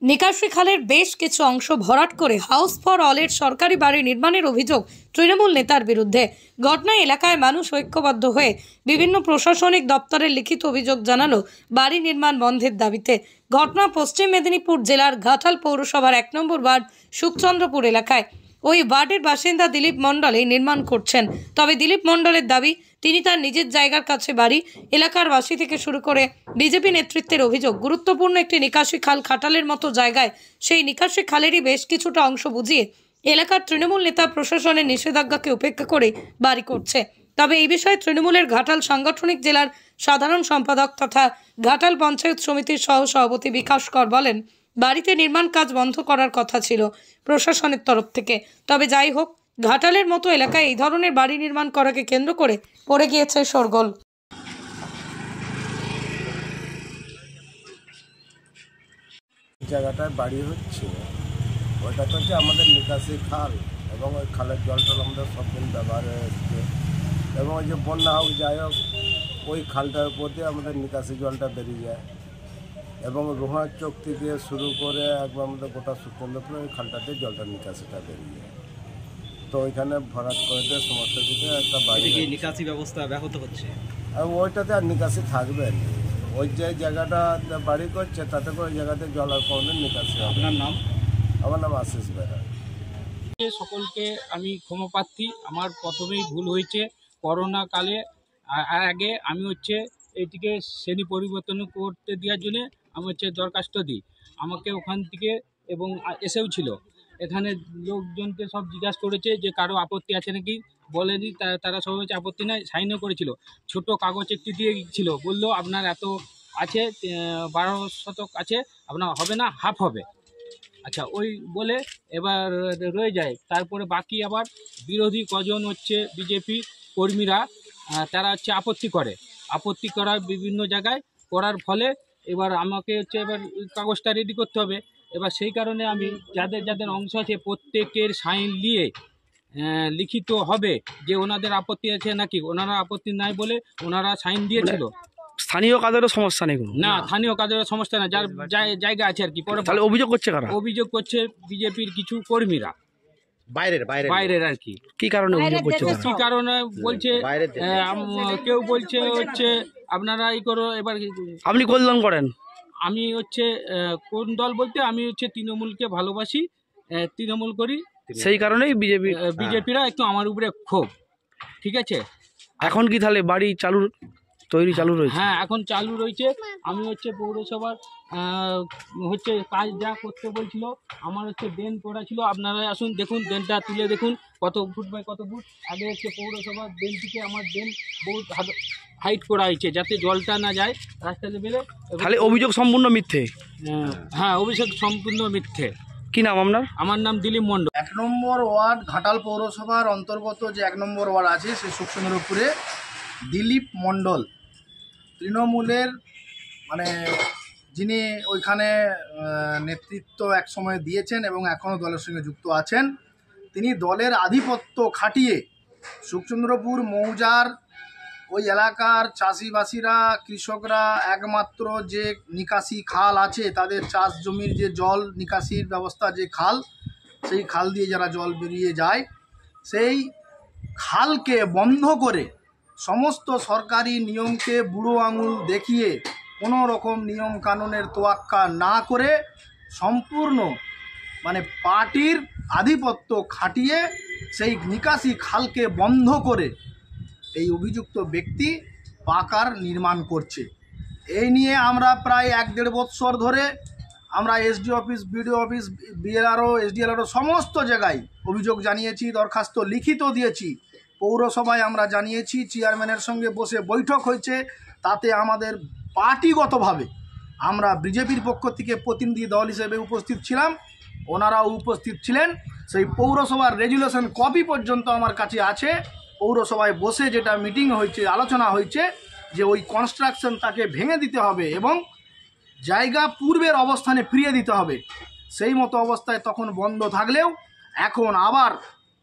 নিকাশি খালের বেশ কিছু অংশ ভরাট করে হাউস ফর অলের সরকারি বাড়ি নির্মাণের অভিযোগ তৃণমূল নেতার বিরুদ্ধে। ঘটনায় এলাকায় মানুষ ঐক্যবদ্ধ হয়ে বিভিন্ন প্রশাসনিক দপ্তরের লিখিত অভিযোগ জানালো বাড়ি নির্মাণ বন্ধের দাবিতে। ঘটনা পশ্চিম মেদিনীপুর জেলার ঘাটাল পৌরসভার 1 নম্বর ওয়ার্ড সুখচন্দ্রপুর এলাকায়। ওই ওয়ার্ডের বাসিন্দা দিলীপ মণ্ডল এই নির্মাণ করছেন। তবে দিলীপ মণ্ডলের দাবি, তিনি তার নিজের জায়গার কাছে বাড়ি। এলাকার বাসী থেকে শুরু করে বিজেপি নেতৃত্বের অভিযোগ, গুরুত্বপূর্ণ একটি নিকাশি খাল খাটালের মতো জায়গায় সেই নিকাশি খালেরই বেশ কিছুটা অংশ বুঝিয়ে এলাকার তৃণমূল নেতা প্রশাসনের নিষেধাজ্ঞাকে উপেক্ষা করে বাড়ি করছে। তবে এই বিষয়ে তৃণমূলের ঘাটাল সাংগঠনিক জেলার সাধারণ সম্পাদক তথা ঘাটাল পঞ্চায়েত সমিতির সহ সভাপতি বিকাশ কর বলেন, বাড়িতে নির্মাণ কাজ বন্ধ করার কথা ছিল প্রশাসনের তরফ থেকে। তবে যাই হোক, ঘাটালের মতো এলাকায় এই ধরনের বাড়ি নির্মাণ করাকে কেন্দ্র করে পড়ে গিয়েছে শোরগোল। জায়গাটায় বাড়ি হচ্ছে ওইটা তো হচ্ছে আমাদের নিকাশি খাল, এবং ওই খালের জলটা আমাদের সব দিন ব্যবহারে হচ্ছে, এবং ওই যে বন্যা হোক যাই হোক ওই খালটার উপর দিয়ে আমাদের নিকাশি জলটা বেরিয়ে যায়, এবং রোহার চোখ থেকে শুরু করে একবার আমাদের গোটা সুখচন্দ্রপুর ওই খালটাতে জলটা নিকাশিটা বেরিয়ে যায়। তো ওইখানে ভরাট করে দিয়ে সমস্ত দিকে একটা বাড়ি নিকাশি ব্যবস্থা ব্যাহত হচ্ছে, আর ওইটাতে আর নিকাশি থাকবে না। ওই যে জায়গাটা বাড়ি করছে তাতে করে ওই জায়গাতে জল আর কোনো নিকাশি হবে। আপনার নাম? আমার নাম আশিস বেরা। সকলকে আমি ক্ষমা প্রার্থী। আমার প্রথমেই ভুল হয়েছে। করোনা কালে আগে আমি এইটিকে শ্রেণী পরিবর্তন করতে দেওয়ার জন্য আমি দরখাস্ত দিই। আমাকে ওখান থেকে এবং এসেও ছিল, এখানে লোকজনকে সব জিজ্ঞাসা করেছে যে কারো আপত্তি আছে নাকি, বলেনি। তারা সব আপত্তি নাই, সাইনও করেছিল। ছোট কাগজ একটি দিয়ে ছিল, বললো আপনার এত আছে, 12 শতক আছে, আপনার হবে না, হাফ হবে। আচ্ছা, ওই বলে এবার রয়ে যায়। তারপরে বাকি আবার বিরোধী কজন বিজেপি কর্মীরা, তারা আপত্তি করার বিভিন্ন জায়গায় করার ফলে এবার আমাকে এবার কাগজটা রেডি করতে হবে। এবার সেই কারণে আমি যাদের অংশ আছে প্রত্যেকের সাইন নিয়ে লিখিত হবে যে ওনাদের আপত্তি আছে নাকি। ওনারা আপত্তি নাই বলে ওনারা সাইন দিয়েছিল। স্থানীয় কাদেরও সমস্যা নেই না, স্থানীয় কাদেরও সমস্যা না, যার জায়গা আছে আর কি। তাহলে অভিযোগ করছে কারা? অভিযোগ করছে বিজেপির কিছু কর্মীরা, বাইরের আর কি। কি কারণে অভিযোগ করছে? কি কারণে বলছে, কেউ বলছে আপনারা এই করো। এবার আপনি কোন দল করেন? আমি কোন দল বলতে আমি তৃণমূলকে ভালোবাসি, তৃণমূল করি। সেই কারণেই বিজেপিরা একটু আমার উপরে ক্ষোভ। ঠিক আছে। এখন কি তাহলে বাড়ি তৈরি চালু রয়েছে? হ্যাঁ, এখন চালু রয়েছে। আমি পৌরসভার কাজ যা করতে বলছিল, আমার ড্রেন করা ছিল। আপনারা আসুন, দেখুন ড্রেনটা তুলে দেখুন কত ফুট বাই কত ফুট। আগে পৌরসভার ড্রেনটিকে আমার ড্রেন বহুত হাইট করা হয়েছে যাতে জলটা না যায় রাস্তা লেভেলে। তাহলে অভিযোগ সম্পূর্ণ মিথ্যে? হ্যাঁ, অভিযোগ সম্পূর্ণ মিথ্যে। কি নাম আপনার? আমার নাম দিলীপ মণ্ডল। 1 নম্বর ওয়ার্ড ঘাটাল পৌরসভার অন্তর্গত যে 1 নম্বর ওয়ার্ড আছে সেই সুখচন্দ্রপুরে দিলীপ মণ্ডল, তৃণমূলের যিনি ওইখানে নেতৃত্ব এক সময় দিয়েছেন এবং এখনও দলের সঙ্গে যুক্ত আছেন। তিনি দলের আধিপত্য খাটিয়ে সুখচন্দ্রপুর মৌজার ওই এলাকার চাষিবাসীরা, কৃষকরা একমাত্র যে নিকাশি খাল আছে, তাদের চাষ জমির যে জল নিকাশির ব্যবস্থা, যে খাল, সেই খাল দিয়ে যারা জল বেরিয়ে যায়, সেই খালকে বন্ধ করে সমস্ত সরকারি নিয়মকে বুড়ো আঙুল দেখিয়ে কোনো রকম নিয়ম কানুনের তোয়াক্কা না করে সম্পূর্ণ পার্টির আধিপত্য খাটিয়ে সেই নিকাশি খালকে বন্ধ করে এই অভিযুক্ত ব্যক্তি পাকার নির্মাণ করছে। এই নিয়ে আমরা প্রায় 1-1.5 বৎসর ধরে আমরা SD office, BDO office, BLRO, SDLRO সমস্ত জায়গায় অভিযোগ জানিয়েছি, দরখাস্ত লিখিত দিয়েছি। পৌরসভায় আমরা জানিয়েছি, চেয়ারম্যানের সঙ্গে বসে বৈঠক হয়েছে। তাতে আমাদের পার্টিগতভাবে আমরা বিজেপির পক্ষ থেকে প্রতিনিধি দল হিসেবে উপস্থিত ছিলাম, ওনারাও উপস্থিত ছিলেন। সেই পৌরসভার রেজুলেশন কপি পর্যন্ত আমার কাছে আছে। পৌরসভায় বসে যেটা মিটিং হয়েছে, আলোচনা হয়েছে যে ওই কনস্ট্রাকশন তাকে ভেঙে দিতে হবে এবং জায়গা পূর্বের অবস্থানে ফিরিয়ে দিতে হবে। সেই মতো অবস্থায় তখন বন্ধ থাকলেও এখন আবার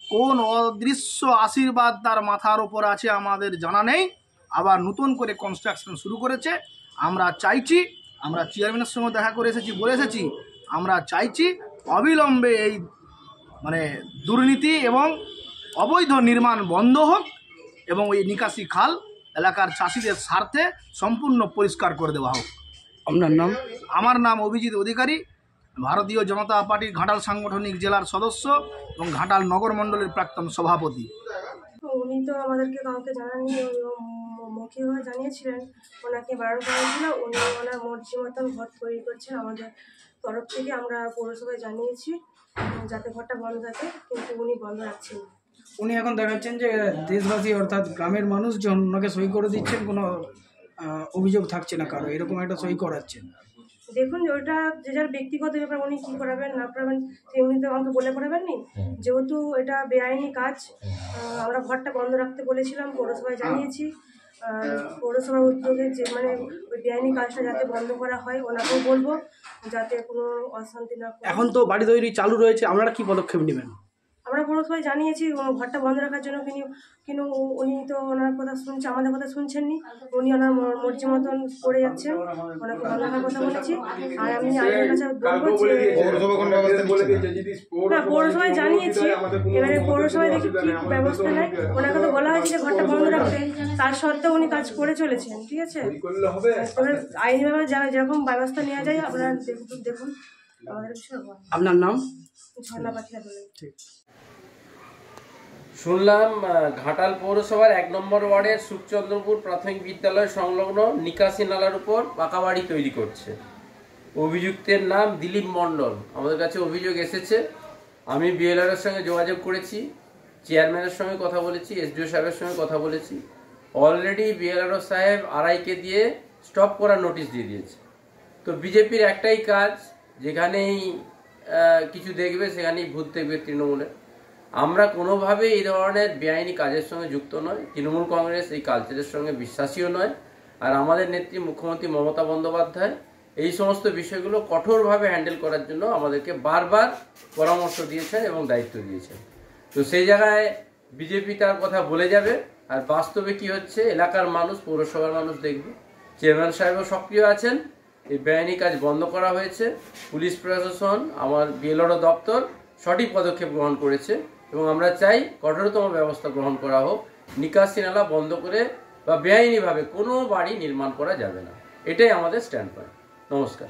কোন অদৃশ্য আশীর্বাদ তার মাথার ওপর আছে আমাদের জানা নেই, আবার নতুন করে কনস্ট্রাকশন শুরু করেছে। আমরা চাইছি, আমরা চেয়ারম্যানের সঙ্গে দেখা করে এসেছি, বলে এসেছি আমরা চাইছি অবিলম্বে এই দুর্নীতি এবং অবৈধ নির্মাণ বন্ধ হোক এবং ওই নিকাশি খাল এলাকার চাষিদের স্বার্থে সম্পূর্ণ পরিষ্কার করে দেওয়া হোক। আপনার নাম? আমার নাম অভিজিৎ অধিকারী, ভারতীয় জনতা পার্টির ঘাটাল সাংগঠনিক জেলার সদস্য এবং ঘাটাল নগর মণ্ডলের প্রাক্তন সভাপতি। উনি তো আমাদেরকে কাউকে জানাননি, মৌখিকভাবে জানিয়েছিলেন, ওনাকে বারণ করা হয়েছিল। উনি ওনার মর্জি মতন ঘর তৈরি করছেন। আমাদের তরফ থেকে আমরা পৌরসভায় জানিয়েছি যাতে ঘরটা বন্ধ থাকে, কিন্তু উনি বন্ধ রাখছেন। উনি এখন দেখাচ্ছেন যে দেশবাসী অর্থাৎ গ্রামের মানুষজন ওনাকে সই করে দিচ্ছেন, কোনো অভিযোগ থাকছে না কারো, এরকম একটা সই করাচ্ছেন। দেখুন, ওটা যে যার ব্যক্তিগত ব্যাপার, উনি কী করাবেন না করাবেন উনি তো আমাকে বলে করাবেননি। যেহেতু এটা বেআইনি কাজ, আমরা ঘরটা বন্ধ রাখতে বলেছিলাম, পৌরসভায় জানিয়েছি। পৌরসভার উদ্যোগে যে ওই বেআইনি কাজটা যাতে বন্ধ করা হয়, ওনাকেও বলবো যাতে কোনো অশান্তি না। এখন তো বাড়ি তৈরি চালু রয়েছে, আপনারা কি পদক্ষেপ নেবেন? আমরা পৌরসভায় জানিয়েছি ঘরটা বন্ধ রাখার জন্য, কিন্তু উনি তো ওনার কথা শুনছে, আমাদের কথা শুনছেননি। উনি ওনার মর্জি মতন করে যাচ্ছেন, ওনাকে বন্ধ রাখার কথা বলেছি। আর আমি আইনের কাছে বলবো যে না, পৌরসভায় জানিয়েছি, এবারে পৌরসভায় দেখি কি ব্যবস্থা নেয়। ওনাকে তো বলা হয়েছে যে ঘরটা বন্ধ রাখতে, তার সত্ত্বেও উনি কাজ করে চলেছেন। ঠিক আছে, তবে আইনিভাবে যেরকম ব্যবস্থা নেওয়া যায় আপনারা দেখুন। আমাদের বিষয় আপনার নাম? ঝর্ণা পাখিরা বলে। শুনলাম ঘাটাল পৌরসভার 1 নম্বর ওয়ার্ডের সুখচন্দ্রপুর প্রাথমিক বিদ্যালয় সংলগ্ন নিকাশি নালার উপর পাকা বাড়ি তৈরি করছে। অভিযুক্তের নাম দিলীপ মণ্ডল। আমাদের কাছে অভিযোগ এসেছে, আমি বিএলআরের সঙ্গে যোগাযোগ করেছি, চেয়ারম্যানের সঙ্গে কথা বলেছি, এসডিও সাহেবের সঙ্গে কথা বলেছি। অলরেডি বিএলআর সাহেব আরআইকে দিয়ে স্টপ করার নোটিশ দিয়ে দিয়েছে। তো বিজেপির একটাই কাজ, যেখানেই কিছু দেখবে সেখানেই ভূত দেখবে তৃণমূলের। আমরা কোনোভাবে এই ধরনের বেআইনি কাজের সঙ্গে যুক্ত নয়। তৃণমূল কংগ্রেস এই কালচারের সঙ্গে বিশ্বাসীও নয়। আর আমাদের নেত্রী মুখ্যমন্ত্রী মমতা বন্দ্যোপাধ্যায় এই সমস্ত বিষয়গুলো কঠোরভাবে হ্যান্ডেল করার জন্য আমাদেরকে বারবার পরামর্শ দিয়েছেন এবং দায়িত্ব দিয়েছেন। তো সেই জায়গায় বিজেপি তার কথা বলে যাবে, আর বাস্তবে কি হচ্ছে এলাকার মানুষ, পৌরসভার মানুষ দেখবে। চেয়ারম্যান সাহেবও সক্রিয় আছেন, এই বেআইনি কাজ বন্ধ করা হয়েছে। পুলিশ প্রশাসন, আমার বিএলআরও দপ্তর সঠিক পদক্ষেপ গ্রহণ করেছে এবং আমরা চাই কঠোরতম ব্যবস্থা গ্রহণ করা হোক। নিকাশি নালা বন্ধ করে বা বেআইনিভাবে কোনো বাড়ি নির্মাণ করা যাবে না, এটাই আমাদের স্ট্যান্ড পয়েন্ট। নমস্কার।